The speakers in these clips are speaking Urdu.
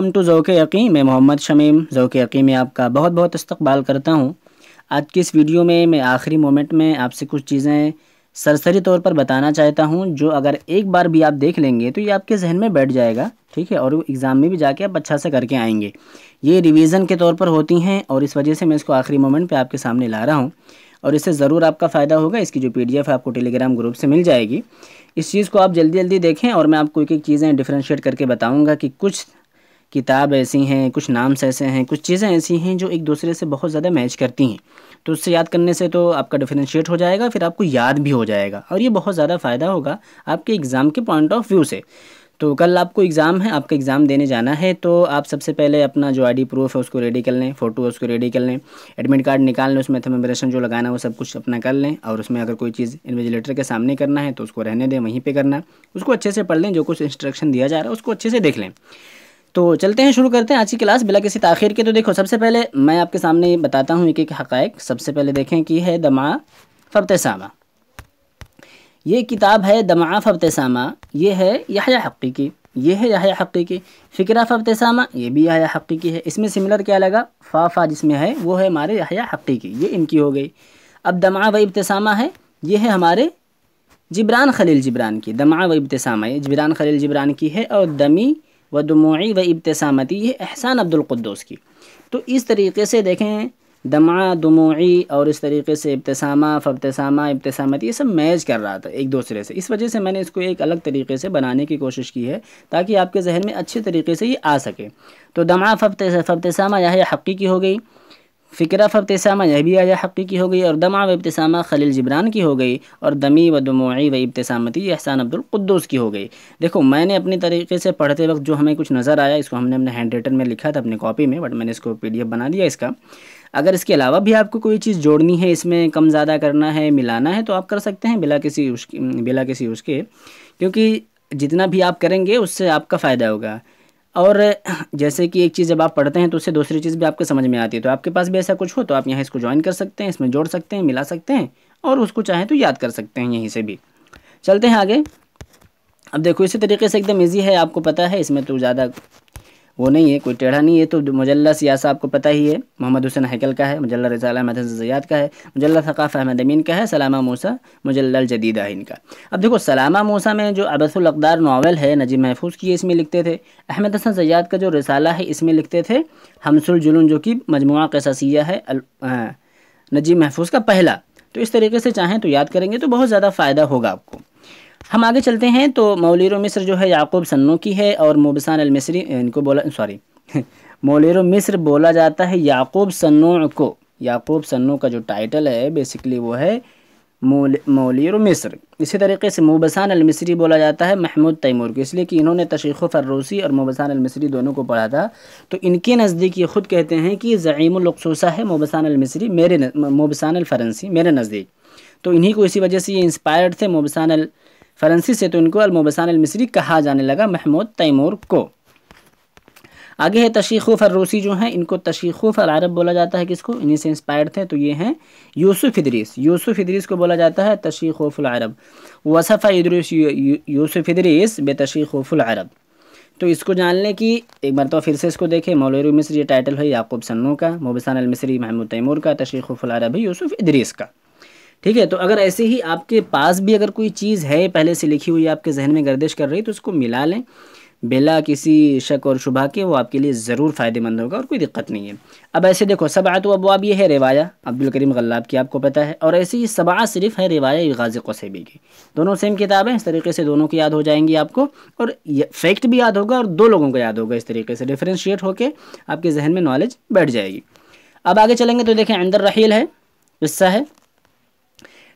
ویلکم ٹو ذوق یقین. میں محمد شمیم ذوق یقین میں آپ کا بہت بہت استقبال کرتا ہوں. آج کی اس ویڈیو میں آخری مومنٹ میں آپ سے کچھ چیزیں سرسری طور پر بتانا چاہتا ہوں جو اگر ایک بار بھی آپ دیکھ لیں گے تو یہ آپ کے ذہن میں بیٹھ جائے گا, ٹھیک ہے, اور ایگزام میں بھی جا کے آپ اچھا سے کر کے آئیں گے. یہ ریویژن کے طور پر ہوتی ہیں اور اس وجہ سے میں اس کو آخری مومنٹ پہ آپ کے سامنے لا رہا ہوں اور اس سے ضرور آپ کا فائدہ ہوگا. اس کی جو PDF ہے آپ کو ٹیلی گرام گروپ سے مل جائے گی. اس چیز کو آپ جلدی جلدی دیکھیں اور میں آپ کو ایک ایک چیزیں ڈفرینشیٹ کر کے بتاؤں گا کہ کچھ کتاب ایسی ہیں, کچھ نامس ایسے ہیں, کچھ چیزیں ایسی ہیں جو ایک دوسرے سے بہت زیادہ میچ کرتی ہیں. تو اس سے یاد کرنے سے تو آپ کا ڈفرینشیٹ ہو جائے گا, پھر آپ کو یاد بھی ہو جائے گا اور یہ بہت زیادہ فائدہ ہوگا آپ کے ایگزام کے پوائنٹ آف ویو سے. تو کل آپ کو ایگزام ہے, آپ کا ایگزام دینے جانا ہے, تو آپ سب سے پہلے اپنا جو ID پروف ہے اس کو ریڈی کر لیں, فوٹو اس کو ریڈی کر لیں, ایڈمٹ کارڈ نکال لیں, اس میں تھمبریشن جو لگانا ہے وہ سب کچھ اپنا کر لیں. اور اس میں اگر کوئی چیز انویجیلیٹر کے سامنے کرنا ہے تو اس کو رہنے دیں, وہیں پہ کرنا, اس کو اچھے سے پڑھ لیں, جو کچھ انسٹرکشن دیا جا رہا ہے اس کو اچھے سے دیکھ لیں. تو چلتے ہیں, شروع کرتے ہیں آج کی کلاس بلا کسی تاخیر کے. تو دیکھو سب سے پہلے میں آپ کے سامنے بتاتا ہوں ایک ایک حقائق. سب سے پہلے دیکھیں کہ ہے دمعہ فابتسامہ. یہ کتاب ہے دمعہ فابتسامہ, یہ ہے یحییٰ حقی کی, یہ ہے یحییٰ حقی کی. فکرہ فابتسامہ یہ بھی یحییٰ حقی کی ہے. اس میں سملر کیا لگا, فا جس میں ہے وہ ہے ہمارے یحییٰ حقی کی, یہ ان کی ہو گئی. اب دمعہ و ابتسامہ ہے, یہ ہے ہمارے جبران خلیل جبران کی. دمعہ و ابتسامہ یہ جبران خلیل جبران کی ہے. اور دمی و دموعی و ابتسامتی یہ احسان عبد القدوس کی. تو اس طریقے سے دیکھیں دمعہ, دموعی اور اس طریقے سے ابتسامہ, فابتسامہ, ابتسامتی, یہ سب میچ کر رہا تھا ایک دوسرے سے. اس وجہ سے میں نے اس کو ایک الگ طریقے سے بنانے کی کوشش کی ہے تاکہ آپ کے ذہن میں اچھے طریقے سے یہ آ سکے. تو دمعہ فابتسامہ یحییٰ حقی کی ہو گئی, فکرہ فابتسامہ یہ بھی یحییٰ حقی کی ہو گئی, اور دمعہ و ابتسامہ خلیل جبران کی ہو گئی, اور دمی و دموعی و ابتسامتی یہ احسان عبد القدوس کی ہو گئی. دیکھو میں نے اپنی طریقے سے پڑھتے وقت جو ہمیں کچھ نظر آیا, اس کو ہم نے اپنے ہینڈ ریٹن میں لکھا تھا اپنی کاپی میں, بٹ میں نے اس کو PDF بنا دیا اس کا. اگر اس کے علاوہ بھی آپ کو کوئی چیز جوڑنی ہے, اس میں کم زیادہ کرنا ہے, ملانا ہے, تو آپ کر سکتے ہیں بلا کسی اس کے, کیونکہ جتنا بھی آپ کریں گے اس سے آپ کا فائدہ ہوگا. اور جیسے کہ ایک چیز جب آپ پڑھتے ہیں تو اس سے دوسری چیز بھی آپ کو سمجھ میں آتی ہے. تو آپ کے پاس بھی ایسا کچھ ہو تو آپ یہاں اس کو جوائن کر سکتے ہیں, اس میں جوڑ سکتے ہیں, ملا سکتے ہیں, اور اس کو چاہیں تو یاد کر سکتے ہیں یہیں سے بھی. چلتے ہیں آگے. اب دیکھو اسی طریقے سے ایک دم ایزی ہے, آپ کو پتہ ہے, اس میں تو زیادہ وہ نہیں ہے, کوئی ٹیڑھا نہیں ہے. تو مجلہ سیاسہ آپ کو پتہ ہی ہے, محمد حسین حیکل کا ہے. مجلہ رسالہ احمد حسن زیاد کا ہے. مجلہ ثقافہ احمد امین کا ہے. سلامہ موسیٰ مجلہ الجدیدہ ان کا. اب دیکھو سلامہ موسیٰ میں جو عبث الاقدار ناول ہے نجیب محفوظ کی, اس میں لکھتے تھے. احمد حسن زیاد کا جو رسالہ ہے اس میں لکھتے تھے حمص الجنون, جو کہ مجموعہ قصصیہ ہے نجیب محفوظ کا پہلا. تو اس طریقے سے چاہیں تو یاد کریں گے تو بہت زیادہ فائدہ ہوگا آپ کو. ہم آگے چلتے ہیں. تو مولیر مصر جو ہے یعقوب سنو کی ہے, اور موبسان المصری ان کو مولیر مصر بولا جاتا ہے یعقوب سنو کو. یعقوب سنو کا جو ٹائٹل ہے بیسیکلی وہ ہے مولیر مصر. اسی طریقے سے موبسان المصری بولا جاتا ہے محمود تیمور کو, اس لیے کہ انہوں نے تشیخ فروسی اور موبسان المصری دونوں کو پڑھا تھا. تو ان کے نزدیک یہ خود کہتے ہیں کہ زعیم الاقصوصہ ہے موبسان المصری, موبسان الفرنسی میرے نزدیک. تو انہی کو اسی وجہ سے یہ انسپائرڈ تھے موبسان الفرنسی سے, تو ان کو الموبسان المصری کہا جانے لگا محمود تیمور کو. آگے ہے تشیخوف الروسی جو ہیں, ان کو تشیخوف العرب بولا جاتا ہے. کس کو؟ انہی سے انسپائرڈ تھے. تو یہ ہیں یوسف ادریس. یوسف ادریس کو بولا جاتا ہے تشیخوف العرب. وصف ادریس یوسف ادریس بے تشیخوف العرب. تو اس کو جان لیں کہ ایک مرتبہ پھر سے اس کو دیکھیں. مولیر مصر یہ ٹائٹل ہے یعقوب سنو کا, موبسان المصری محمود تیمور کا, تشیخوف العرب ہے یوسف ادریس کا. ٹھیک ہے. تو اگر ایسے ہی آپ کے پاس بھی اگر کوئی چیز ہے پہلے سے لکھی ہوئی آپ کے ذہن میں گردش کر رہی, تو اس کو ملا لیں بلا کسی شک اور شبہ کے, وہ آپ کے لیے ضرور فائدہ مند ہوگا اور کوئی دقت نہیں ہے. اب ایسے دیکھو سبعۃ ابواب یہ ہے روایہ عبدالکریم غلاب کی, آپ کو پتہ ہے. اور ایسے ہی سبعہ صرف ہے روایہ غازی قصیبی کی. دونوں سیم کتابیں, اس طریقے سے دونوں کی یاد ہو جائیں گی آپ کو, اور فیکٹ بھی یاد ہوگا اور دو لوگوں کو یاد ہوگا. اس طریقے سے ڈفرینشیٹ ہو کے آپ کے ذہن میں نالج بیٹھ جائے گی. اب آگے چلیں گے تو دیکھیں عند الرحیل ہے, قصہ ہے.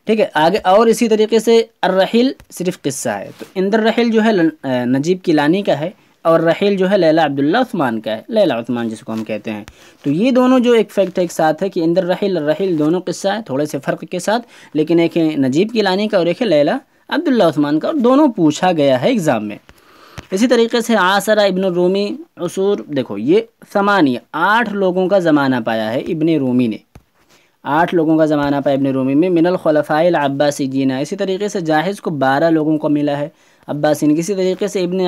ٹھیک ہے. آگے اور اسی طریقے سے الرحیل صرف قصہ ہے. تو عند الرحیل جو ہے نجیب کیلانی کا ہے, اور رحیل جو ہے لیلا عبداللہ عثمان کا ہے, لیلا عثمان جس کو ہم کہتے ہیں. تو یہ دونوں جو ایک فیکٹ ایک ساتھ ہے کہ عند الرحیل الرحیل دونوں قصہ ہے, تھوڑے سے فرق کے ساتھ, لیکن ایک ہے نجیب کیلانی کا اور ایک ہے لیلا عبداللہ عثمان کا, اور دونوں پوچھا گیا ہے ایگزام میں. اسی طریقے سے عاصرہ ابن الرومی عصور, دیکھو یہ 8 لوگوں کا زمانہ پایا ہے ابن رومی نے. 8 لوگوں کا زمانہ پایا ابن رومی میں. من الخلفاء العباسیین. اسی طریقے سے جاحظ کو 12 لوگوں کو ملا ہے. عباسین۔ کسی طریقے سے ابن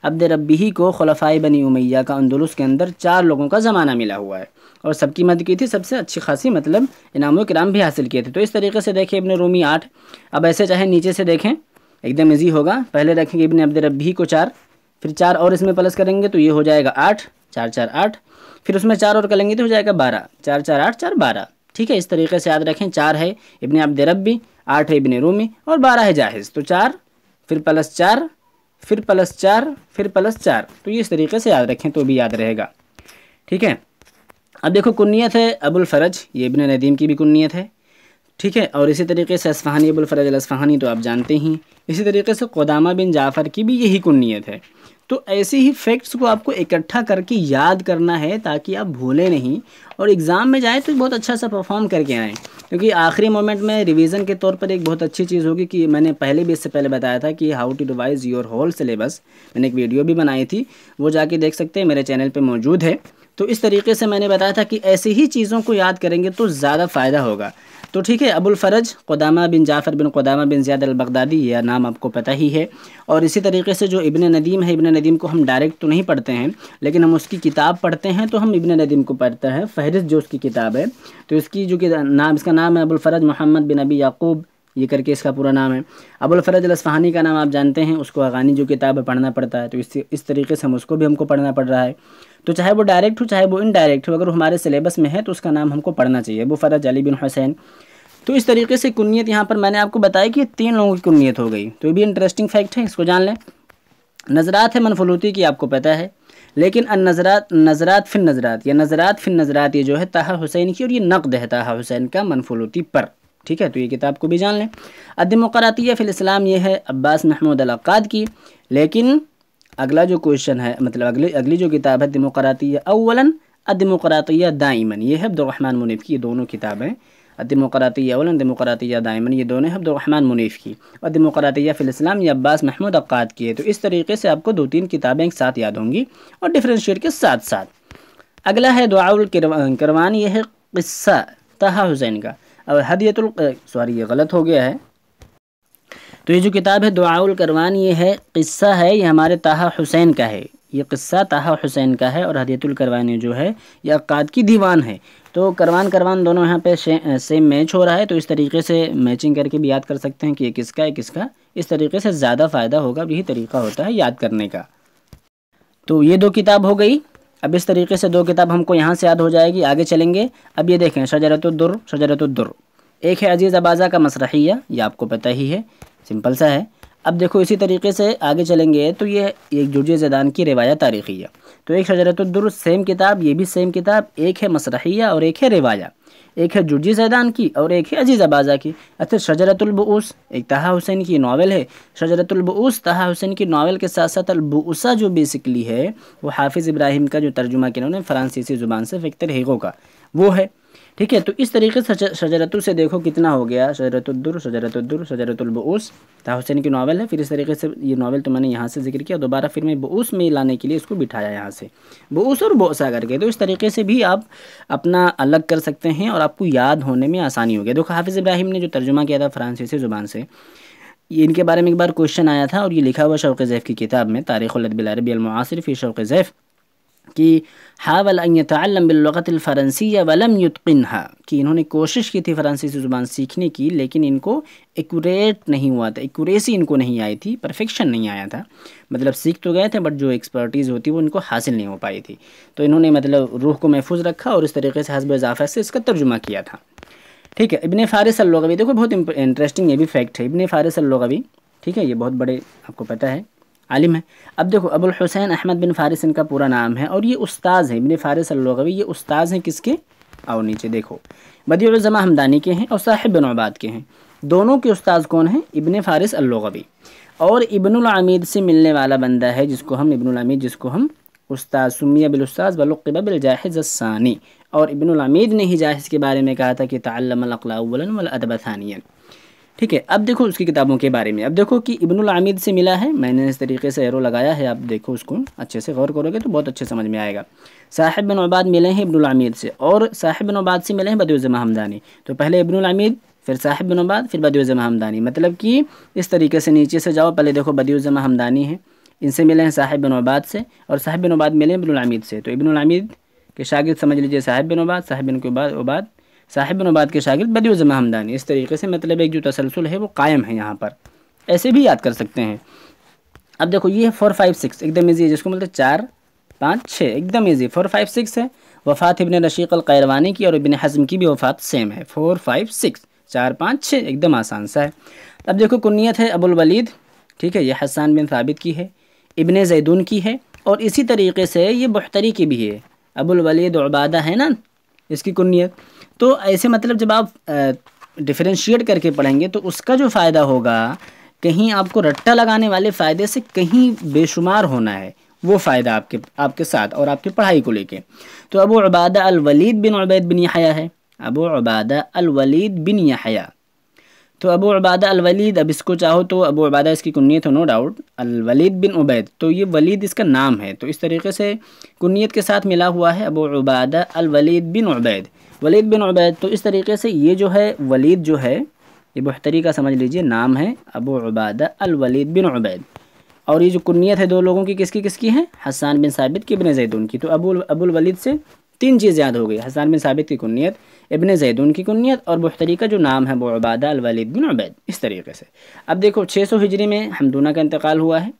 عبد ربیہ کو خلفائے بنی امیہ کا اندلس کے اندر 4 لوگوں کا زمانہ ملا ہوا ہے، اور سب کی مدد کی تھی، سب سے اچھی خاصی مطلب انعام و کرام بھی حاصل کیے تھے۔ تو اس طریقے سے دیکھیں ابن رومی 8، اب ایسے چاہے نیچے سے دیکھیں ایک دم ایزی ہوگا، پہلے رکھیں گے ابن عبد ربیہ کو 4، پھر 4 اور اس میں پلس کریں گے تو یہ ہو جائے گا 8، 4 4 8، پھر اس میں 4 اور کریں گے تو ہو جائے گا 12، 4 4 8 4 12۔ ٹھیک ہے، اس طریقے سے یاد رکھیں، 4 ہے ابن عبد ربی، 8 ہے ابن رومی، اور 12 ہے جاحظ، تو 4 پھر پلس 4 پھر پلس 4 پھر پلس 4، تو یہ اس طریقے سے یاد رکھیں تو بھی یاد رہے گا۔ ٹھیک ہے، اب دیکھو کنیت ہے ابو الفرج، یہ ابن ندیم کی بھی کنیت ہے۔ ٹھیک ہے، اور اسی طریقے سے اصفہانی ابو الفرج الاصفہانی تو آپ جانتے ہیں، اسی طریقے سے قدامہ بن جعفر کی بھی یہی کنیت ہے۔ تو ایسے ہی فیکٹس کو آپ کو اکٹھا کر کے یاد کرنا ہے تاکہ آپ بھولیں نہیں، اور ایگزام میں جائیں تو بہت اچھا سا پرفارم کر کے آئیں، کیونکہ آخری مومنٹ میں ریویژن کے طور پر ایک بہت اچھی چیز ہوگی کہ میں نے پہلے بھی اس سے پہلے بتایا تھا کہ how to revise your whole syllabus, میں نے ایک ویڈیو بھی بنائی تھی، وہ جا کے دیکھ سکتے ہیں، میرے چینل پہ موجود ہے۔ تو اس طریقے سے میں نے بتایا تھا کہ ایسی ہی چیزوں کو یاد کریں گے تو زیادہ فائدہ ہوگا۔ تو ٹھیک ہے، ابو الفرج قدامہ بن جعفر بن قدامہ بن زیاد البغدادی، یہ نام آپ کو پتہ ہی ہے۔ اور اسی طریقے سے جو ابن ندیم ہے، ابن ندیم کو ہم ڈائریکٹ تو نہیں پڑھتے ہیں، لیکن ہم اس کی کتاب پڑھتے ہیں، تو ہم ابن ندیم کو پڑھتے ہیں، فہرست جو اس کی کتاب ہے، تو اس کی جو اس کا نام ہے ابو الفرج محمد بن ابی یعقوب، یہ کر کے اس کا پورا نام ہے۔ ابو الفرج الاصفہانی کا نام آپ جانتے ہیں، اس کو اغانی جو کتاب ہے پڑھنا پڑتا ہے، تو اس طریقے سے ہم کو پڑھنا پڑ رہا ہے۔ تو چاہے وہ ڈائریکٹ ہو چاہے وہ انڈائریکٹ ہو، اگر ہمارے سلیبس میں ہے تو اس کا نام ہم کو پڑھنا چاہیے، ابو فرج علی بن حسین۔ تو اس طریقے سے کنیت یہاں پر میں نے آپ کو بتایا کہ 3 لوگوں کی کنیت ہو گئی، تو یہ بھی انٹرسٹنگ فیکٹ ہے، اس کو جان لیں۔ نظرات ہے منفلوطی کی، آپ کو پتہ ہے، لیکن نظرات فی النظرات یا نظرات فی النظرات یہ جو ہے طٰہٰ حسین کی، اور یہ نقد ہے طٰہٰ حسین کا منفلوطی پر۔ ٹھیک ہے، تو یہ کتاب کو بھی جان لیں۔ الدیمقراطیہ فی الاسلام یہ ہے عباس محمود العقاد کی، لیکن اگلا جو کویشچن ہے، مطلب اگلی جو کتاب ہے دیمقراطیہ اولاً الدیمقراطیہ دائماً، یہ ہے عبد الرحمن منیف کی، یہ دونوں کتابیں الدیمقراطیہ اولاً دیمقراطیہ دائماً، یہ دونوں ہیں عبد الرحمن منیف کی، اور دیمقراطیہ فی الاسلام یہ عباس محمود عقاد کی ہے۔ تو اس طریقے سے آپ کو 2-3 کتابیں ایک ساتھ یاد ہوں گی، اور ڈفرینشیٹ کے ساتھ ساتھ۔ اگلا ہے دعاء الکروان، یہ ہے قصہ طٰہٰ حسین کا، اور یہ غلط ہو گیا ہے، تو یہ جو کتاب ہے دعاء الکروان، یہ ہے قصہ ہے، یہ ہمارے طٰہٰ حسین کا ہے، یہ قصہ طٰہٰ حسین کا ہے، اور ہدیۃ الکروان جو ہے یہ عقاد کی دیوان ہے۔ تو کروان دونوں یہاں پہ سیم میچ ہو رہا ہے، تو اس طریقے سے میچنگ کر کے بھی یاد کر سکتے ہیں کہ یہ کس کا ہے کس کا، اس طریقے سے زیادہ فائدہ ہوگا، یہی طریقہ ہوتا ہے یاد کرنے کا۔ تو یہ 2 کتاب ہو گئی، اب اس طریقے سے 2 کتاب ہم کو یہاں سے یاد ہو جائے گی، آگے چلیں گے۔ اب یہ دیکھیں شجرۃ الدر، ایک ہے عزیز اباظہ کا مسرحیہ، یہ آپ کو پتہ ہی ہے، سمپل سا ہے۔ اب دیکھو اسی طریقے سے آگے چلیں گے تو یہ ایک جرجی زیدان کی روایت تاریخی ہے، تو ایک شجرۃ الدر سیم کتاب، یہ بھی سیم کتاب، ایک ہے مسرحیہ اور ایک ہے روایہ، ایک ہے جرجی زیدان کی اور ایک ہے عزیز اباظہ کی۔ اچھا شجرۃ البؤوس ایک طٰہٰ حسین کی ناول ہے، شجرۃ البؤوس طٰہٰ حسین کی ناول کے ساتھ ساتھ البؤوسہ جو بیسکلی ہے وہ حافظ ابراہیم کا جو ترجمہ کیا انہوں نے فرانسیسی زبان سے وکٹر ہیگو کا، وہ ہے۔ ٹھیک ہے، تو اس طریقے سے شجرۃ سے دیکھو کتنا ہو گیا، شجرۃ الدر، شجرۃ البؤوس طٰہٰ حسین کی ناول ہے، پھر اس طریقے سے یہ ناول تو میں نے یہاں سے ذکر کیا، دوبارہ پھر میں بؤوس میں لانے کے لیے اس کو بٹھایا یہاں سے، بؤوس اور بؤسا کر کے، تو اس طریقے سے بھی آپ اپنا الگ کر سکتے ہیں اور آپ کو یاد ہونے میں آسانی ہوگی۔ دیکھو حافظ ابراہیم نے جو ترجمہ کیا تھا فرانسیسی زبان سے، یہ ان کے بارے میں ایک بار کویشچن آیا تھا، اور یہ لکھا ہوا شوق ظیف کی کتاب میں، تاریخ الادب العربی المعاصر فی شوق ظیف، کہ حاول ان يتعلم باللغت الفرنسیہ ولم يتقنها، کہ انہوں نے کوشش کی تھی فرانسیسی زبان سیکھنے کی، لیکن ان کو ایکوریٹ نہیں ہوا تھا، ایکوریسی ان کو نہیں آئی تھی، پرفیکشن نہیں آیا تھا، مطلب سیکھ تو گئے تھے بٹ جو ایکسپرٹیز ہوتی وہ ان کو حاصل نہیں ہو پائی تھی، تو انہوں نے مطلب روح کو محفوظ رکھا اور اس طریقے سے حسب اضافہ سے اس کا ترجمہ کیا تھا۔ ٹھیک ہے، ابن فارس اللغوی، دیکھو بہت انٹرسٹنگ یہ بھی فیکٹ ہے، ابن فارس اللغوی، ٹھیک ہے، یہ بہت بڑے آپ کو پتہ ہے عالم ہے۔ اب دیکھو ابو الحسین احمد بن فارس ان کا پورا نام ہے، اور یہ استاذ ہیں ابن فارس اللغوی، یہ استاذ ہیں کس کے، اور نیچے دیکھو بدیع الزماں ہمدانی کے ہیں اور صاحب بن عباد کے ہیں، دونوں کے استاذ کون ہیں، ابن فارس اللغوی، اور ابن العمید سے ملنے والا بندہ ہے جس کو ہم ابن العمید، جس کو ہم استاذ سمیہ بالاستاذ ولقب بالجاحظ الثانی، اور ابن العمید نے ہی جاحظ کے بارے میں کہا تھا کہ تعلم العقل اولا والادب ثانیا۔ ٹھیک ہے، اب دیکھو اس کی کتابوں کے بارے میں، اب دیکھو کہ ابن العمید سے ملا ہے، میں نے اس طریقے سے ایرو لگایا ہے، آپ دیکھو اس کو اچھے سے غور کرو گے تو بہت اچھے سمجھ میں آئے گا۔ صاحب بن عباد ملے ہیں ابن العمید سے، اور صاحب بن عباد سے ملے ہیں بدیع الزماں ہمدانی، تو پہلے ابن العمید پھر صاحب بن عباد، پھر بدیع الجمع ہمدانی، مطلب کہ اس طریقے سے نیچے سے جاؤ، پہلے دیکھو بدیع الجمع ہمدانی ہے، ان سے ملے ہیں صاحب بن عباد سے، اور صاحب بن عباد ملے ہیں ابن العمید سے، تو ابن العمید کے شاگرد سمجھ لیجیے صاحب بن عباد، صاحب بن عباد، صاحب بن عباد کے شاگرد بدیع الجمع ہمدانی، اس طریقے سے مطلب ایک جو تسلسل ہے وہ قائم ہے یہاں پر، ایسے بھی یاد کر سکتے ہیں۔ اب دیکھو یہ 4 5 6 ایک دم ایزی ہے، جس کو ملتے 4 5 6 ایک دم ایزی، 4 5 6 ہے، وفات ابن رشیق القیروانی کی اور ابن حزم کی بھی وفات سیم ہے، 4 5 6 4 5 6 ایک دم آسان سا ہے۔ اب دیکھو کنیت ہے ابو الولید، ٹھیک ہے، یہ حسان بن ثابت کی ہے، ابن زیدون کی ہے، اور اسی طریقے سے یہ بحتری کی بھی ہے، ابو الولید عبادہ ہے نا اس کی کنیت۔ تو ایسے مطلب جب آپ ڈفرینشیٹ کر کے پڑھیں گے تو اس کا جو فائدہ ہوگا، کہیں آپ کو رٹا لگانے والے فائدے سے کہیں بے شمار ہونا ہے وہ فائدہ آپ کے ساتھ اور آپ کی پڑھائی کو لے کے۔ تو ابو عبادہ الولید بن عبید بن یحییٰ ہے، ابو عبادہ الولید بن یحییٰ، تو ابو عبادہ الولید، اب اس کو چاہو تو ابو عبادہ اس کی کنیت ہو، نو ڈاؤٹ، الولید بن عبید، تو یہ ولید اس کا نام ہے، تو اس طریقے سے کنیت کے ساتھ ملا ہوا ہے ابو عبادہ الولید بن عبید، ولید بن عبید۔ تو اس طریقے سے یہ جو ہے ولید جو ہے یہ بحتری کا سمجھ لیجئے نام ہے، ابو عبادہ الولید بن عبید، اور یہ جو کنیت ہے دو لوگوں کی کس کی ہے، حسان بن ثابت کی، ابن زیدون کی۔ تو ابو الولید سے 3 چیز یاد ہو گئی، حسان بن ثابت کی کنیت، ابن زیدون کی کنیت، اور بحتری کا جو نام ہے ابو عبادہ الولید بن عبید، اس طریقے سے۔ اب دیکھو 600 ہجری میں حمدونہ کا انتقال ہوا ہے،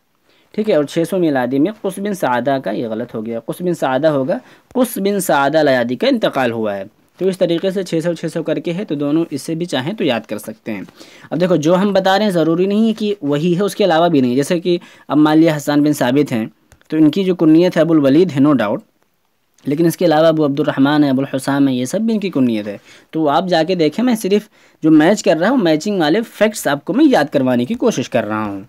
ٹھیک ہے، اور 600 میلادی میں قص بن سعدہ کا، یہ غلط ہو گیا، قص بن سعدہ ہوگا، قص بن سعدہ لیادی کا انتقال ہوا ہے۔ تو اس طریقے سے 600 کر کے ہے، تو دونوں اس سے بھی چاہیں تو یاد کر سکتے ہیں۔ اب دیکھو جو ہم بتا رہے ہیں ضروری نہیں ہے کہ وہی ہے، اس کے علاوہ بھی نہیں، جیسے کہ اب مان لیا حسان بن ثابت ہیں تو ان کی جو کنیت ہے ابو الولید ہے، نو ڈاؤٹ، لیکن اس کے علاوہ ابو عبد الرحمن ہے، ابو الحسام ہے، یہ سب بھی ان کی کنیت ہے۔ تو آپ جا کے دیکھیں، میں صرف جو میچ کر رہا ہوں میچنگ والے فیکٹس آپ کو میں یاد کروانے کی کوشش کر رہا ہوں،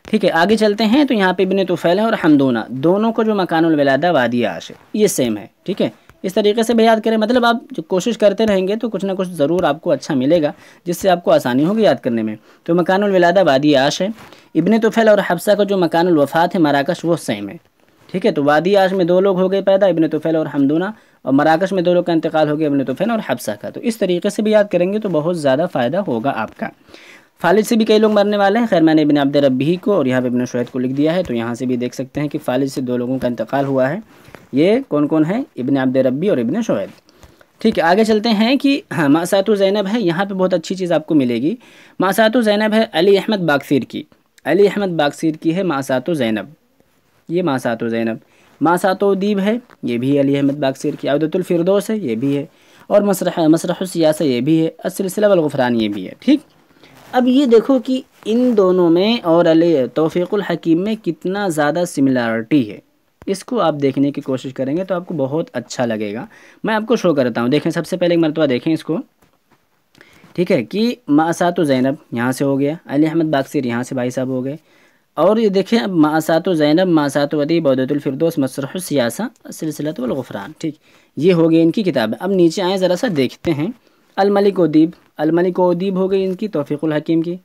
ٹھیک ہے۔ آگے چلتے ہیں، تو یہاں پہ ابن طفیل ہے اور حمدونہ، دونوں کو جو مکان الولادہ وادی عاش ہے یہ سیم ہے، ٹھیک ہے، اس طریقے سے بھی یاد کریں، مطلب آپ جو کوشش کرتے رہیں گے تو کچھ نہ کچھ ضرور آپ کو اچھا ملے گا جس سے آپ کو آسانی ہوگی یاد کرنے میں۔ تو مکان الولادہ وادی عاش ہے، ابن طفیل اور حفصہ کا جو مکان الوفات ہے مراکش وہ سیم ہے، ٹھیک ہے۔ تو وادی عاش میں 2 لوگ ہو گئے پیدا، ابن طفیل اور حمدونہ، اور مراکش میں 2 لوگ کا انتقال ہو گیا، ابن طفیل اور حفصہ کا۔ تو اس طریقے سے بھی یاد کریں گے تو بہت زیادہ فائدہ ہوگا آپ کا۔ فالد سے بھی کئی لوگ مرنے والے ہیں، خیر میں نے ابن عبد ربی کو اور یہاں پہ ابن شہید کو لکھ دیا ہے، تو یہاں سے بھی دیکھ سکتے ہیں کہ فالد سے 2 لوگوں کا انتقال ہوا ہے، یہ کون کون ہے، ابن عبد ربی اور ابن شہید، ٹھیک ہے۔ آگے چلتے ہیں کہ مأساۃ زینب ہے، یہاں پہ بہت اچھی چیز آپ کو ملے گی۔ مأساۃ زینب ہے علی احمد باکسیر کی، علی احمد باکسیر کی ہے مأساۃ زینب، یہ مأساۃ زینب۔ مأساۃ ادیب ہے، یہ بھی علی احمد باکسیر کی۔ عودۃ الفردوس ہے، یہ بھی ہے، اور مسرح السیاسہ یہ بھی ہے، السلسلہ والغفران یہ بھی ہے، ٹھیک۔ اب یہ دیکھو کہ ان دونوں میں اور علی توفیق الحکیم میں کتنا زیادہ سملیرٹی ہے، اس کو آپ دیکھنے کی کوشش کریں گے تو آپ کو بہت اچھا لگے گا۔ میں آپ کو شو کرتا ہوں، دیکھیں سب سے پہلے ایک مرتبہ دیکھیں اس کو، ٹھیک ہے، کہ مأساۃ زینب یہاں سے ہو گیا، علی احمد باکسیر یہاں سے بھائی صاحب ہو گئے، اور یہ دیکھیں اب مأساۃ زینب، مأساۃ ادیب، عودۃ الفردوس، مسرح السیاسہ، السلسلہ والغفران، ٹھیک، یہ ہو گئی ان کی کتاب۔ اب نیچے آئیں ذرا سا دیکھتے ہیں، الملک ادیب، الملک ادیب ہو گئی ان کی توفیق الحکیم کی،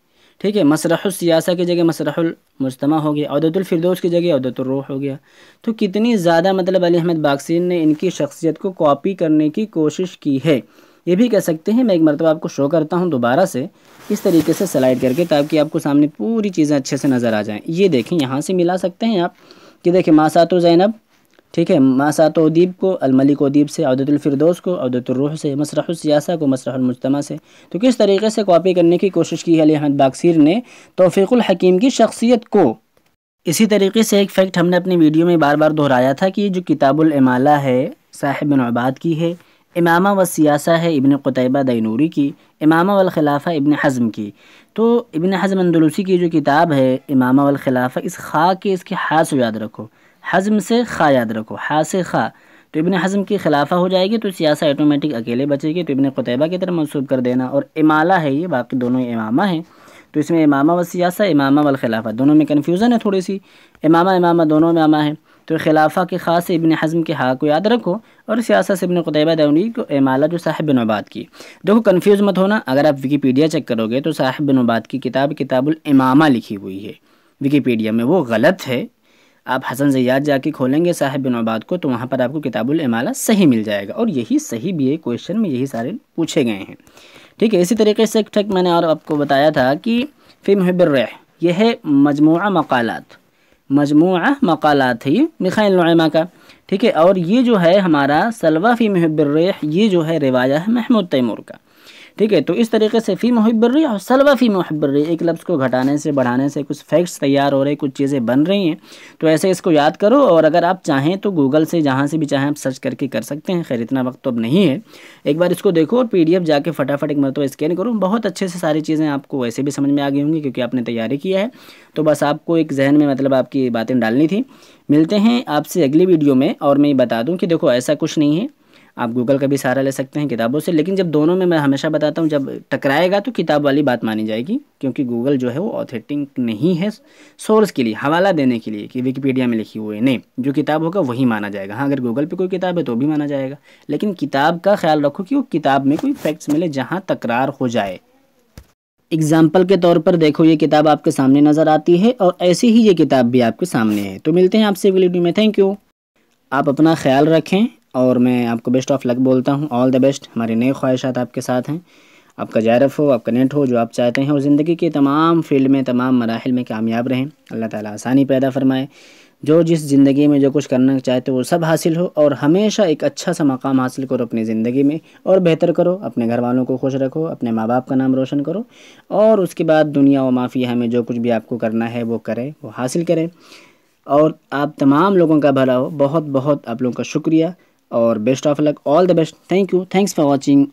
ٹھیک ہے، مسرح السیاسہ کی جگہ مسرح المجتمع ہو گیا، عودۃ الفردوس کی جگہ عودۃ الروح ہو گیا۔ تو کتنی زیادہ مطلب علی احمد باکسیر نے ان کی شخصیت کو کاپی کرنے کی کوشش کی ہے، یہ بھی کہہ سکتے ہیں۔ میں ایک مرتبہ آپ کو شو کرتا ہوں دوبارہ سے اس طریقے سے سلائڈ کر کے، تاکہ آپ کو سامنے پوری چیزیں اچھے سے نظر آ جائیں۔ یہ دیکھیں یہاں سے ملا سکتے ہیں آپ کہ دیکھیں مأساۃ زینب، ٹھیک ہے، مأساۃ ادیب کو الملک ادیب سے، عودۃ الفردوس کو عودۃ الروح سے، مسرح السیاسہ کو مسرح المجتمع سے۔ تو کس طریقے سے کاپی کرنے کی کوشش کی ہے علی احمد باکسیر نے توفیق الحکیم کی شخصیت کو۔ اسی طریقے سے ایک فیکٹ ہم نے اپنی ویڈیو میں بار بار دہرایا تھا کہ جو کتاب الامالہ ہے صاحب بن عباد کی ہے، امامہ والسیاسہ ہے ابن قتیبہ دینوری کی، امامہ والخلافہ ابن حزم کی۔ تو ابن حزم اندلسی کی جو کتاب ہے امامہ والخلافہ، اس خا کے اس کے ہا سے یاد رکھو، حزم سے خا یاد رکھو، ہا سے خا، تو ابن حزم کی خلافہ ہو جائے گی، تو سیاسہ آٹومیٹک اکیلے بچے گی، تو ابن قتیبہ کی طرف منسوب کر دینا، اور امالہ ہے یہ، باقی دونوں امامہ ہیں، تو اس میں امامہ والسیاسہ، امامہ والخلافہ، دونوں میں کنفیوژن ہے تھوڑی سی، امامہ دونوں امامہ ہیں، تو خلافہ کے خاص ابن حزم کے ہا کو یاد رکھو، اور سیاسہ سے ابن قتیبہ دینوری کو، امالہ جو صاحب بن عباد کی۔ دیکھو کنفیوز مت ہونا، اگر آپ ویکیپیڈیا چیک کرو گے تو صاحب بن عباد کی کتاب کتاب الامامہ لکھی ہوئی ہے ویکیپیڈیا میں، وہ غلط ہے۔ آپ حسن زیاد جا کے کھولیں گے صاحب بن عباد کو تو وہاں پر آپ کو کتاب الامالہ صحیح مل جائے گا، اور یہی صحیح بھی ہے، کویشچن میں یہی سارے پوچھے گئے ہیں، ٹھیک ہے، اسی طریقے سے ایک ٹھیک میں نے اور آپ کو بتایا تھا کہ فی محب الریح، یہ ہے مجموعہ مقالات ہے یہ میخائیل نعیمہ کا، ٹھیک ہے، اور یہ جو ہے ہمارا سلوہ فی محب الریح، یہ جو ہے روایہ ہے محمود تیمور کا، ٹھیک ہے۔ تو اس طریقے سے فی محب الریح اور سلوہ فی محب الریح، ایک لفظ کو گھٹانے سے بڑھانے سے کچھ فیکٹس تیار ہو رہے، کچھ چیزیں بن رہی ہیں، تو ایسے اس کو یاد کرو، اور اگر آپ چاہیں تو گوگل سے جہاں سے بھی چاہیں آپ سرچ کر کے کر سکتے ہیں، خیر اتنا وقت تو اب نہیں ہے، ایک بار اس کو دیکھو اور PDF جا کے فٹافٹ ایک مرتبہ اسکین کرو، بہت اچھے سے ساری چیزیں آپ کو ویسے بھی سمجھ میں آ گئی ہوں گی کیونکہ آپ نے تیاری کیا ہے، تو بس آپ کو ایک ذہن میں مطلب آپ کی باتیں ڈالنی تھی۔ ملتے ہیں آپ سے اگلی ویڈیو میں، اور میں یہ بتا دوں کہ دیکھو ایسا کچھ نہیں ہے، آپ گوگل کا بھی سہارا لے سکتے ہیں کتابوں سے، لیکن جب دونوں میں ہمیشہ بتاتا ہوں جب ٹکرائے گا تو کتاب والی بات مانی جائے گی، کیونکہ گوگل جو ہے وہ اوتھینٹک نہیں ہے سورس کے لیے، حوالہ دینے کے لیے کہ ویکیپیڈیا میں لکھی ہوئی ہے، نہیں، جو کتاب ہوگا وہی مانا جائے گا۔ ہاں اگر گوگل پہ کوئی کتاب ہے تو بھی مانا جائے گا، لیکن کتاب کا خیال رکھو کہ وہ کتاب میں کوئی فیکٹس ملے جہاں تکرار ہو جائے۔ اگزامپل کے طور پر دیکھو یہ کتاب آپ کے سامنے نظر آتی ہے، اور ایسی ہی یہ کتاب بھی آپ کے سامنے ہے۔ تو ملتے ہیں آپ سے اگلی ویڈیو میں، تھینک یو۔ آپ اپنا خیال رکھیں، اور میں آپ کو بیسٹ آف لک بولتا ہوں، آل دا بیسٹ۔ ہماری نئی خواہشات آپ کے ساتھ ہیں، آپ کا جارف ہو، آپ کا نیٹ ہو، جو آپ چاہتے ہیں، اور زندگی کے تمام فیلڈ میں، تمام مراحل میں کامیاب رہیں، اللہ تعالیٰ آسانی پیدا فرمائے، جو جس زندگی میں جو کچھ کرنا چاہتے وہ سب حاصل ہو، اور ہمیشہ ایک اچھا سا مقام حاصل کرو اپنی زندگی میں، اور بہتر کرو، اپنے گھر والوں کو خوش رکھو، اپنے ماں باپ کا نام روشن کرو، اور اس کے بعد دنیا و ما فیہا میں جو کچھ بھی آپ کو کرنا ہے وہ کرے، وہ حاصل کرے، اور آپ تمام لوگوں کا بھلا ہو۔ بہت بہت آپ لوگوں کا شکریہ، اور best of luck, all the best, thank you, thanks for watching.